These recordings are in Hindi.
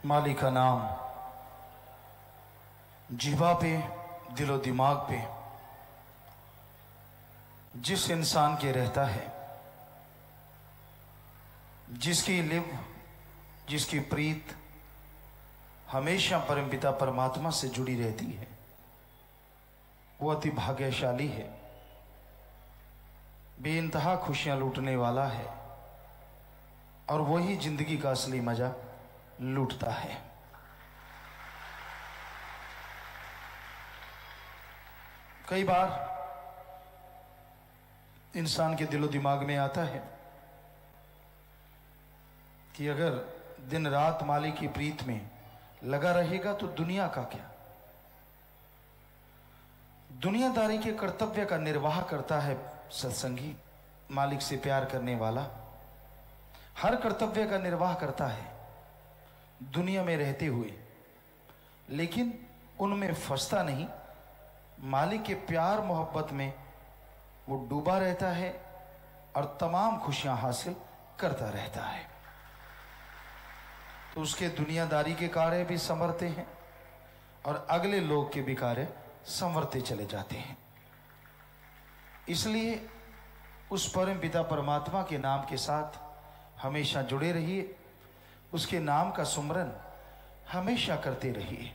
मालिक का नाम जिह्वा पे, दिलो दिमाग पे जिस इंसान के रहता है, जिसकी लिव, जिसकी प्रीत हमेशा परमपिता परमात्मा से जुड़ी रहती है, वो अति भाग्यशाली है, बेइंतहा खुशियां लूटने वाला है और वही जिंदगी का असली मजा लूटता है। कई बार इंसान के दिलो दिमाग में आता है कि अगर दिन रात मालिक की प्रीत में लगा रहेगा तो दुनिया का क्या। दुनियादारी के कर्तव्य का निर्वाह करता है सत्संगी, मालिक से प्यार करने वाला हर कर्तव्य का निर्वाह करता है दुनिया में रहते हुए, लेकिन उनमें फंसता नहीं, मालिक के प्यार मोहब्बत में वो डूबा रहता है और तमाम खुशियां हासिल करता रहता है। तो उसके दुनियादारी के कार्य भी संवरते हैं और अगले लोग के भी कार्य संवरते चले जाते हैं। इसलिए उस परम पिता परमात्मा के नाम के साथ हमेशा जुड़े रहिए, उसके नाम का सुमरन हमेशा करते रहिए।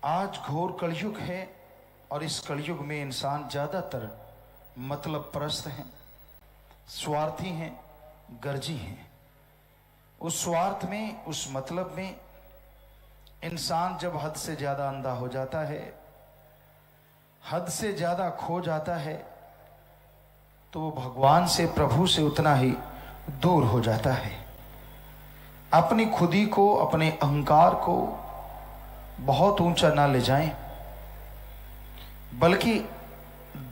आज घोर कलयुग है और इस कलयुग में इंसान ज्यादातर मतलब परस्त हैं, स्वार्थी हैं, गर्जी हैं। उस स्वार्थ में, उस मतलब में इंसान जब हद से ज्यादा अंधा हो जाता है, हद से ज्यादा खो जाता है, तो वो भगवान से, प्रभु से उतना ही दूर हो जाता है। अपनी खुदी को, अपने अहंकार को बहुत ऊंचा ना ले जाएं, बल्कि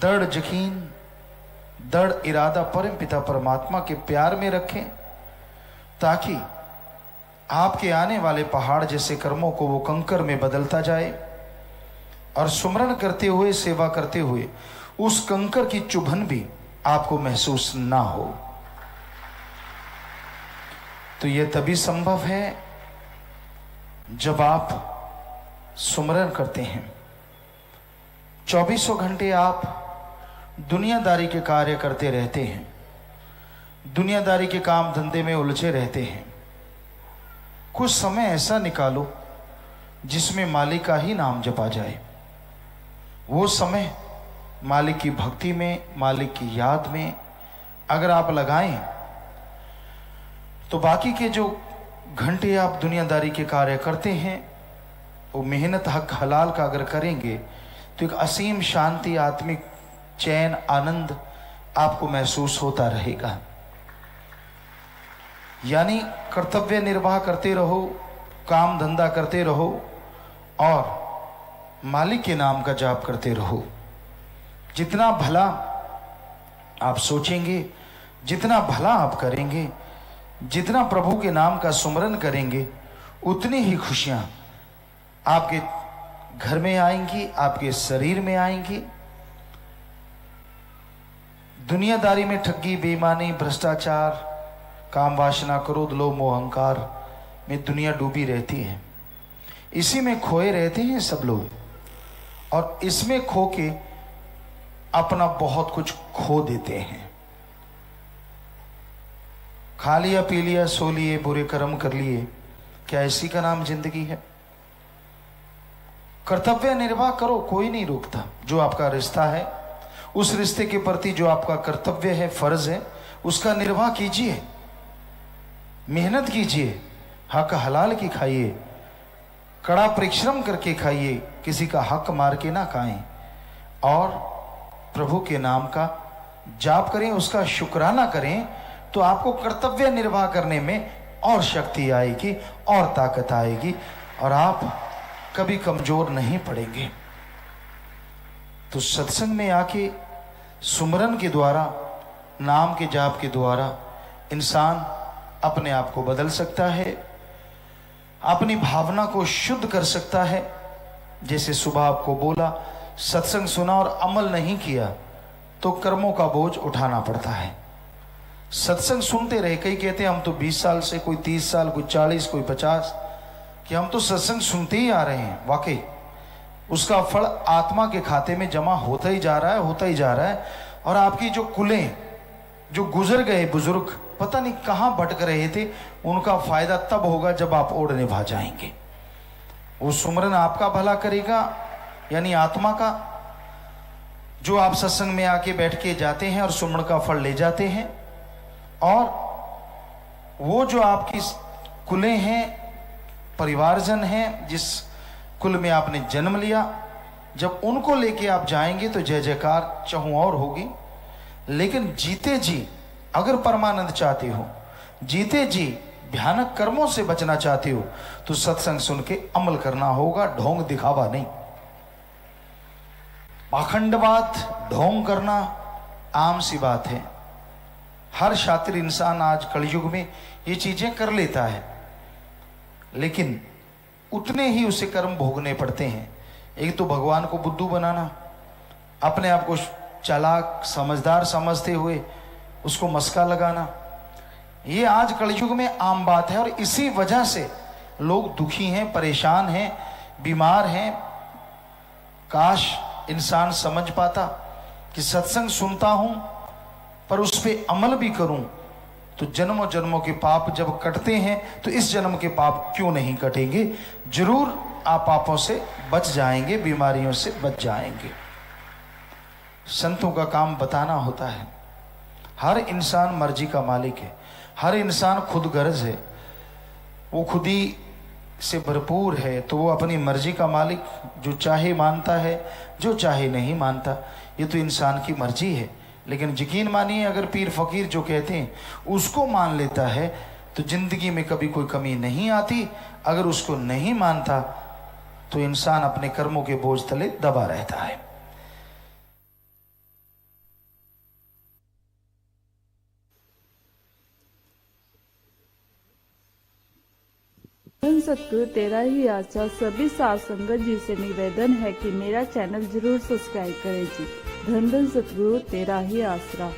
दृढ़ यकीन, दृढ़ इरादा परम पिता परमात्मा के प्यार में रखें, ताकि आपके आने वाले पहाड़ जैसे कर्मों को वो कंकर में बदलता जाए और सुमरन करते हुए, सेवा करते हुए उस कंकर की चुभन भी आपको महसूस ना हो। तो यह तभी संभव है जब आप सुमरन करते हैं। 24 घंटे आप दुनियादारी के कार्य करते रहते हैं, दुनियादारी के काम धंधे में उलझे रहते हैं। कुछ समय ऐसा निकालो जिसमें मालिक का ही नाम जपा जाए। वो समय मालिक की भक्ति में, मालिक की याद में अगर आप लगाएं, तो बाकी के जो घंटे आप दुनियादारी के कार्य करते हैं, वो मेहनत हक हलाल का अगर करेंगे तो एक असीम शांति, आत्मिक चैन, आनंद आपको महसूस होता रहेगा। यानी कर्तव्य निर्वाह करते रहो, काम धंधा करते रहो और मालिक के नाम का जाप करते रहो। जितना भला आप सोचेंगे, जितना भला आप करेंगे, जितना प्रभु के नाम का सुमरन करेंगे, उतनी ही खुशियां आपके घर में आएंगी, आपके शरीर में आएंगी। दुनियादारी में ठगी, बेईमानी, भ्रष्टाचार, काम वासना, क्रोध, लोभ, मोह, अहंकार में दुनिया डूबी रहती है। इसी में खोए रहते हैं सब लोग और इसमें खो के अपना बहुत कुछ खो देते हैं। खा लिया, पी लिया, सो लिए, बुरे कर्म कर लिए, क्या इसी का नाम जिंदगी है? कर्तव्य निर्वाह करो, कोई नहीं रोकता। जो आपका रिश्ता है, उस रिश्ते के प्रति जो आपका कर्तव्य है, फर्ज है, उसका निर्वाह कीजिए, मेहनत कीजिए, हक हलाल की खाइए, कड़ा परिश्रम करके खाइए, किसी का हक मार के ना खाएं और प्रभु के नाम का जाप करें, उसका शुक्राना करें, तो आपको कर्तव्य निर्वाह करने में और शक्ति आएगी और ताकत आएगी और आप कभी कमजोर नहीं पड़ेंगे। तो सत्संग में आके सुमरन के द्वारा, नाम के जाप के द्वारा इंसान अपने आप को बदल सकता है, अपनी भावना को शुद्ध कर सकता है। जैसे सुबह आपको बोला, सत्संग सुना और अमल नहीं किया तो कर्मों का बोझ उठाना पड़ता है। सत्संग सुनते रहे। कई कहते हैं हम तो 20 साल से, कोई 30 साल, कोई 40, कोई 50, कि हम तो सत्संग सुनते ही आ रहे हैं। वाकई उसका फल आत्मा के खाते में जमा होता ही जा रहा है, होता ही जा रहा है। और आपकी जो कुलें, जो गुजर गए बुजुर्ग पता नहीं कहाँ भटक रहे थे, उनका फायदा तब होगा जब आप ओढ़ निभा जाएंगे। वो सुमरन आपका भला करेगा, यानी आत्मा का, जो आप सत्संग में आके बैठ के जाते हैं और सुमरन का फल ले जाते हैं। और वो जो आपकी कुलें हैं, परिवारजन हैं, जिस कुल में आपने जन्म लिया, जब उनको लेके आप जाएंगे तो जय जयकार चहुं और होगी। लेकिन जीते जी अगर परमानंद चाहते हो, जीते जी भयानक कर्मों से बचना चाहते हो, तो सत्संग सुन के अमल करना होगा, ढोंग दिखावा नहीं। पाखंडवाद, ढोंग करना आम सी बात है। हर शातिर इंसान आज कलयुग में ये चीजें कर लेता है, लेकिन उतने ही उसे कर्म भोगने पड़ते हैं। एक तो भगवान को बुद्धू बनाना, अपने आप को चालाक समझदार समझते हुए उसको मस्का लगाना, ये आज कलयुग में आम बात है। और इसी वजह से लोग दुखी हैं, परेशान हैं, बीमार हैं। काश इंसान समझ पाता कि सत्संग सुनता हूं पर उस पर अमल भी करूं तो जन्मों जन्मों के पाप जब कटते हैं तो इस जन्म के पाप क्यों नहीं कटेंगे। जरूर आप पापों से बच जाएंगे, बीमारियों से बच जाएंगे। संतों का काम बताना होता है। हर इंसान मर्जी का मालिक है, हर इंसान खुद गर्ज है, वो खुद ही से भरपूर है, तो वो अपनी मर्जी का मालिक, जो चाहे मानता है, जो चाहे नहीं मानता। ये तो इंसान की मर्जी है। लेकिन यकीन मानिए, अगर पीर फकीर जो कहते हैं उसको मान लेता है तो जिंदगी में कभी कोई कमी नहीं आती। अगर उसको नहीं मानता तो इंसान अपने कर्मों के बोझ तले दबा रहता है। धन सतगुरु तेरा ही आशा सभी साध संगत जी से निवेदन है कि मेरा चैनल जरूर सब्सक्राइब करें जी। धन धन सतगुरु तेरा ही आसरा।